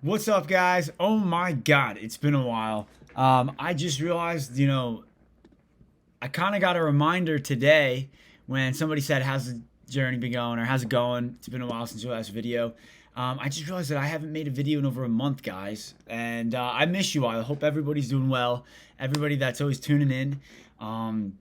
What's up, guys? Oh my God, it's been a while. I just realized, I kind of got a reminder today when somebody said, "How's the journey been going?" or "How's it going?" It's been a while since your last video. I just realized that I haven't made a video in over a month, guys, and I miss you all. I hope everybody's doing well. Everybody that's always tuning in. Um,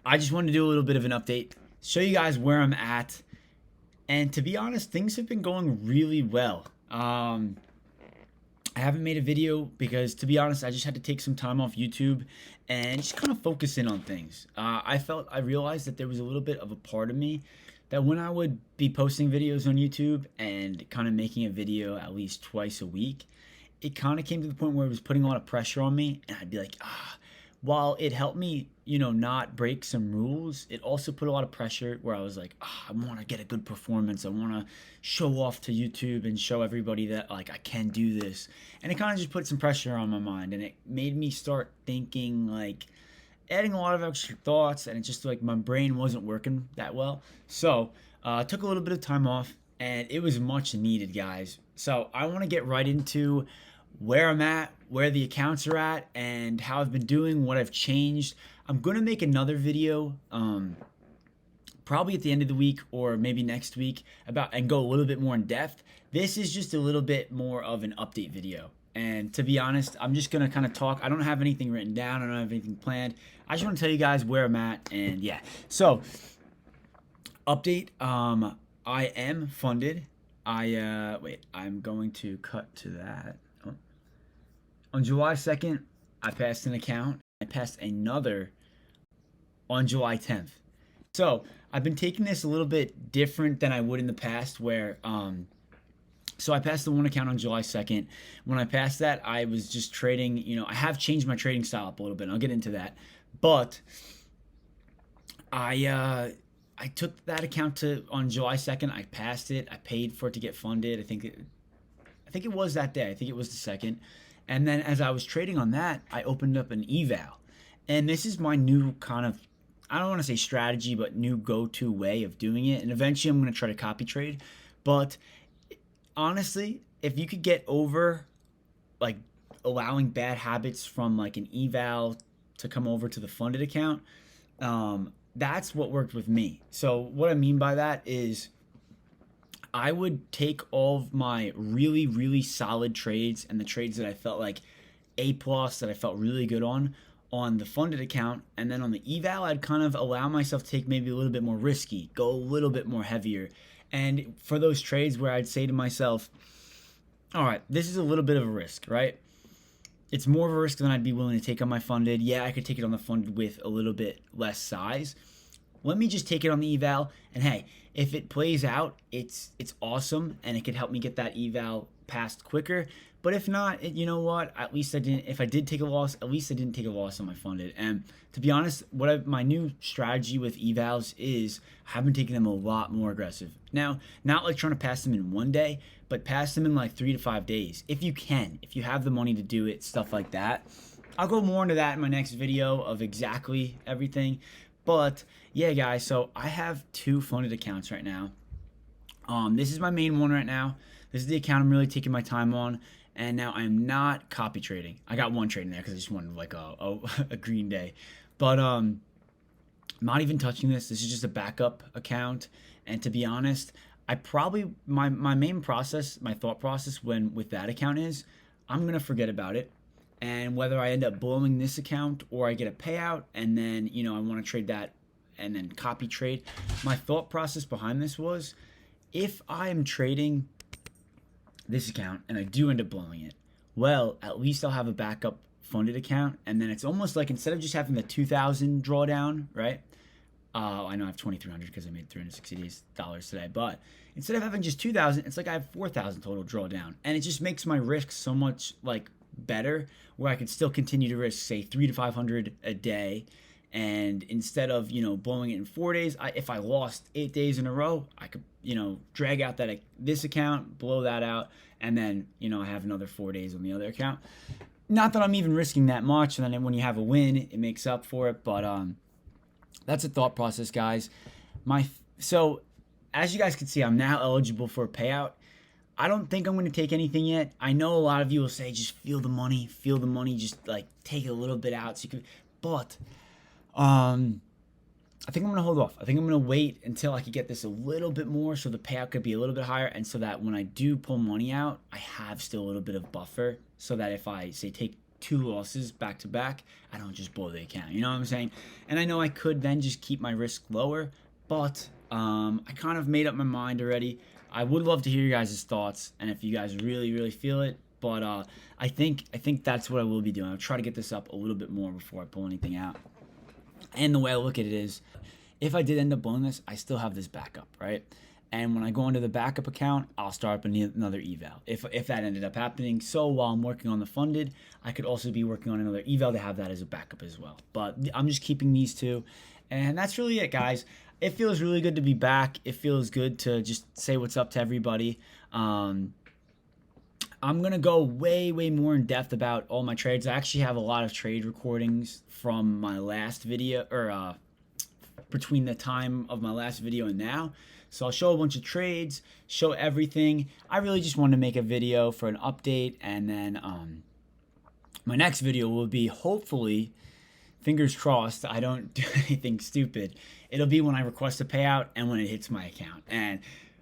I just wanted to do a little bit of an update, show you guys where I'm at, and to be honest, things have been going really well. I haven't made a video because, to be honest, I just had to take some time off YouTube and just kind of focus in on things. I realized that there was a little bit of a part of me that when I would be posting videos on YouTube and kind of making a video at least twice a week, it kind of came to the point where it was putting a lot of pressure on me, and I'd be like, while it helped me, not break some rules, it also put a lot of pressure where I was like, I want to get a good performance. I want to show off to YouTube and show everybody that like I can do this. And it kind of just put some pressure on my mind, and it made me start thinking like adding a lot of extra thoughts, and it just like my brain wasn't working that well. So I took a little bit of time off, and it was much needed, guys. So I want to get right into where I'm at, where the accounts are at, and how I've been doing, what I've changed. I'm gonna make another video, probably at the end of the week or maybe next week, about and go a little bit more in depth. This is just a little bit more of an update video. And to be honest, I'm just gonna kind of talk. I don't have anything written down. I don't have anything planned. I just want to tell you guys where I'm at, and yeah. So, update. I am funded. Wait. I'm going to cut to that. Oh. On July 2nd, I passed an account. I passed another on July 10th. So I've been taking this a little bit different than I would in the past, where so I passed the one account on July 2nd. When I passed that, I was just trading. I have changed my trading style up a little bit, and I'll get into that. But I took that account to on July 2nd. I passed it. I paid for it to get funded. I think it was that day. I think it was the second. And then as I was trading on that, I opened up an eval. And this is my new kind of, I don't want to say strategy, but new go-to way of doing it. And eventually I'm going to try to copy trade. But honestly, if you could get over like allowing bad habits from like an eval to come over to the funded account, that's what worked with me. So what I mean by that is I would take all of my really, really solid trades and the trades that I felt like A plus that I felt really good on the funded account, and then on the eval I'd kind of allow myself to take maybe a little bit more risky, go a little bit more heavier. And for those trades where I'd say to myself, all right, this is a little bit of a risk, right? It's more of a risk than I'd be willing to take on my funded. Yeah, I could take it on the funded with a little bit less size. Let me just take it on the eval, and hey, if it plays out, it's awesome, and it could help me get that eval passed quicker. But if not, you know what? At least I didn't. If I did take a loss, at least I didn't take a loss on my funded. And to be honest, my new strategy with evals is I've been taking them a lot more aggressive. Now, not like trying to pass them in one day, but pass them in like 3 to 5 days if you can, if you have the money to do it, stuff like that. I'll go more into that in my next video of exactly everything. But yeah, guys, so I have two funded accounts right now. This is my main one right now. This is the account I'm really taking my time on. And now I'm not copy trading. I got one trade in there because I just wanted like a green day. But I'm not even touching this. This is just a backup account. And to be honest, I probably my main process, my thought process when with that account is I'm gonna forget about it. And whether I end up blowing this account or I get a payout and then I want to trade that and then copy trade. My thought process behind this was if I am trading this account and I do end up blowing it, well, at least I'll have a backup funded account, and then it's almost like instead of just having the 2,000 drawdown, right? I know I have 2,300 because I made $360 today, but instead of having just 2,000, it's like I have 4,000 total drawdown, and it just makes my risk so much like better, where I could still continue to risk say 300 to 500 a day. And instead of blowing it in 4 days, if I lost 8 days in a row, I could drag out this account, blow that out, and then I have another 4 days on the other account. Not that I'm even risking that much, and then when you have a win, it makes up for it. But that's a thought process, guys. So as you guys can see, I'm now eligible for a payout. I don't think I'm going to take anything yet. I know a lot of you will say, just feel the money, just like take a little bit out. So you can, but I think I'm going to hold off. I think I'm going to wait until I could get this a little bit more so the payout could be a little bit higher. And so that when I do pull money out, I have still a little bit of buffer so that if I say take 2 losses back to back, I don't just blow the account. You know what I'm saying? And I know I could then just keep my risk lower, but I kind of made up my mind already. I would love to hear your guys' thoughts and if you guys really, really feel it. But I think that's what I will be doing. I'll try to get this up a little bit more before I pull anything out. And the way I look at it is, if I did end up blowing this, I still have this backup, right? And when I go into the backup account, I'll start up another eval. If that ended up happening. So while I'm working on the funded, I could also be working on another eval to have that as a backup as well. But I'm just keeping these 2. And that's really it, guys. It feels really good to be back. It feels good to just say what's up to everybody. I'm going to go way, way more in depth about all my trades. I actually have a lot of trade recordings from my last video, or between the time of my last video and now. So I'll show a bunch of trades, show everything. I really just wanted to make a video for an update, and then my next video will be, hopefully, fingers crossed, I don't do anything stupid. It'll be when I request a payout and when it hits my account. And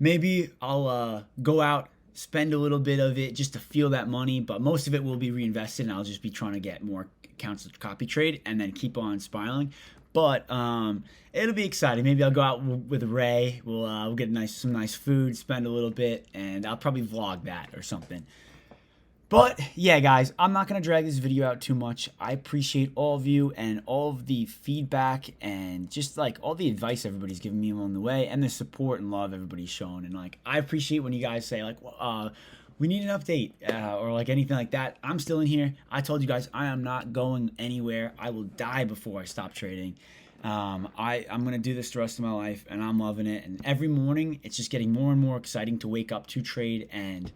maybe I'll go out, spend a little bit of it just to feel that money, but most of it will be reinvested, and I'll just be trying to get more accounts to copy trade and then keep on spiraling. But it'll be exciting. Maybe I'll go out with Ray. We'll get some nice food, spend a little bit, and I'll probably vlog that or something. But yeah, guys, I'm not going to drag this video out too much. I appreciate all of you and all of the feedback and just like all the advice everybody's giving me along the way, and the support and love everybody's shown. And like, I appreciate when you guys say like, we need an update or like anything like that. I'm still in here. I told you guys I am not going anywhere. I will die before I stop trading. I'm going to do this the rest of my life, and I'm loving it. And every morning, it's just getting more and more exciting to wake up to trade. And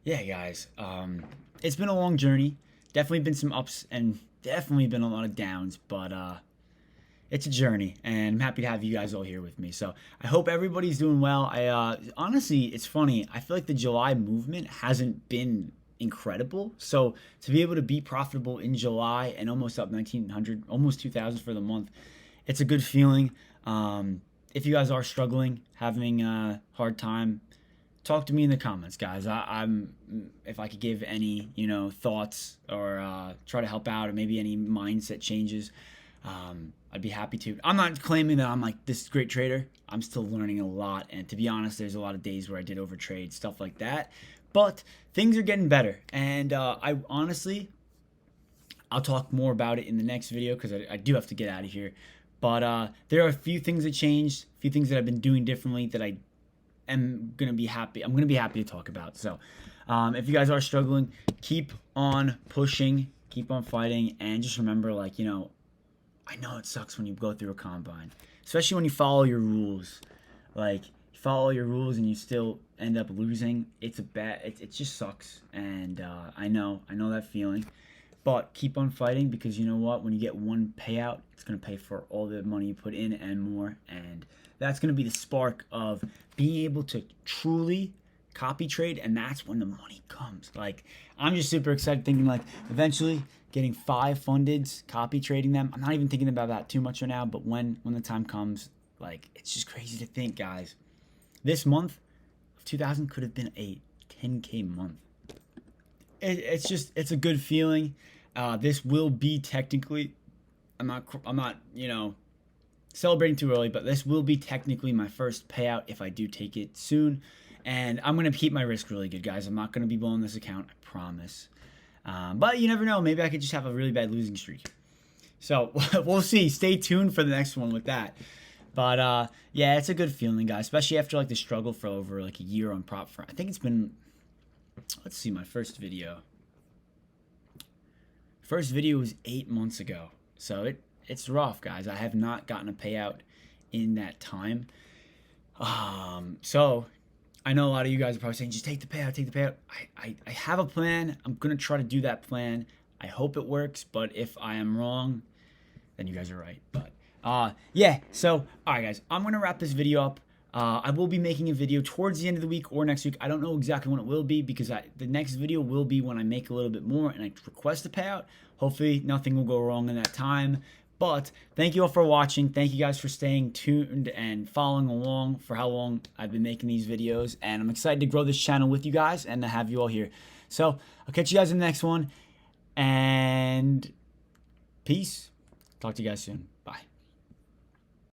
yeah, guys, it's been a long journey. Definitely been some ups and definitely been a lot of downs, but it's a journey, and I'm happy to have you guys all here with me. So I hope everybody's doing well. Honestly, it's funny. I feel like the July movement hasn't been incredible. So to be able to be profitable in July and almost up 1,900, almost 2,000 for the month, it's a good feeling. If you guys are struggling, having a hard time, talk to me in the comments, guys. If I could give any, thoughts or try to help out, or maybe any mindset changes, I'd be happy to. I'm not claiming that I'm like this great trader. I'm still learning a lot, and to be honest, there's a lot of days where I did overtrade, stuff like that. But things are getting better, and I honestly, I'll talk more about it in the next video because I do have to get out of here. But there are a few things that changed, a few things that I've been doing differently that I am gonna be happy. I'm gonna be happy to talk about. So if you guys are struggling, keep on pushing, keep on fighting, and just remember, like, I know it sucks when you go through a combine, especially when you follow your rules. Like, you follow your rules and you still end up losing. It's it just sucks, and I know that feeling. But keep on fighting, because you know what? When you get one payout, it's going to pay for all the money you put in and more. And that's going to be the spark of being able to truly copy trade, and that's when the money comes. Like, I'm just super excited, thinking like eventually getting 5 fundeds, copy trading them. I'm not even thinking about that too much right now, but when the time comes, like, it's just crazy to think, guys. This month of 2000 could have been a 10K month. It's a good feeling. This will be technically, I'm not celebrating too early, but this will be technically my first payout if I do take it soon. And I'm going to keep my risk really good, guys. I'm not going to be blowing this account, I promise. But you never know. Maybe I could just have a really bad losing streak. So we'll see. Stay tuned for the next one with that. But yeah, it's a good feeling, guys, especially after like the struggle for over like a year on prop front. I think it's been, let's see, my first video. First video was 8 months ago. So it's rough, guys. I have not gotten a payout in that time. So I know a lot of you guys are probably saying, just take the payout, take the payout. I have a plan. I'm going to try to do that plan. I hope it works, but if I am wrong, then you guys are right. But yeah, so all right, guys, I'm going to wrap this video up. I will be making a video towards the end of the week or next week. I don't know exactly when it will be because the next video will be when I make a little bit more and I request a payout. Hopefully nothing will go wrong in that time. But thank you all for watching. Thank you guys for staying tuned and following along for how long I've been making these videos. And I'm excited to grow this channel with you guys and to have you all here. So I'll catch you guys in the next one. And peace. Talk to you guys soon.